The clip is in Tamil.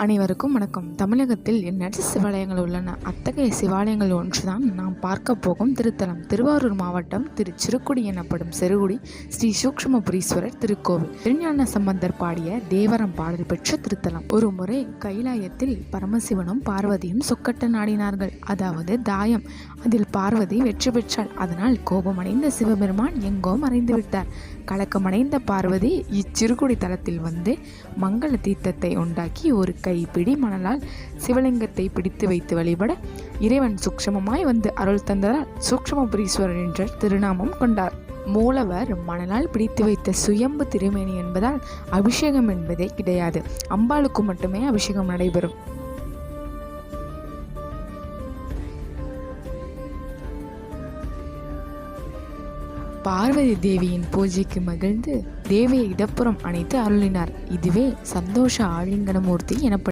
அனைவருக்கும் வணக்கம். தமிழகத்தில் எண்ணற்ற சிவாலயங்கள் உள்ளன. அத்தகைய சிவாலயங்கள் ஒன்றுதான் நாம் பார்க்க போகும் திருத்தலம். திருவாரூர் மாவட்டம் திருச்சிறுகுடி எனப்படும் செருகுடி ஸ்ரீ சூக்ஷ்மபுரீஸ்வரர் திருக்கோவில். திருஞான சம்பந்தர் பாடிய தேவரம் பாடல் பெற்ற திருத்தலம். ஒரு முறை கைலாயத்தில் பரமசிவனும் பார்வதியும் சொக்கட்ட நாடினார்கள், அதாவது தாயம். அதில் பார்வதி வெற்றி பெற்றாள். அதனால் கோபமடைந்த சிவபெருமான் எங்கோ மறைந்து விட்டார். கலக்கமடைந்த பார்வதி இச்சிறுகுடி தலத்தில் வந்து மங்கள தீர்த்தத்தை உண்டாக்கி ஒரு கைப்பிடி மணலால் சிவலிங்கத்தை பிடித்து வைத்து வழிபட இறைவன் சூக்ஷ்மமாய் வந்து அருள் தந்ததால் சூக்ஷ்மபுரீஸ்வரர் என்ற திருநாமம் கொண்டார். மூலவர் மணலால் பிடித்து வைத்த சுயம்பு திருமேனி என்பதால் அபிஷேகம் என்பதே கிடையாது. அம்பாளுக்கு மட்டுமே அபிஷேகம் நடைபெறும். பார்வதி தேவியின் பூஜைக்கு மகிழ்ந்து தேவியை இடப்புறம் அணைத்து அருளினார். இதுவே சந்தோஷ ஆலிங்கனமூர்த்தி எனப்படும்.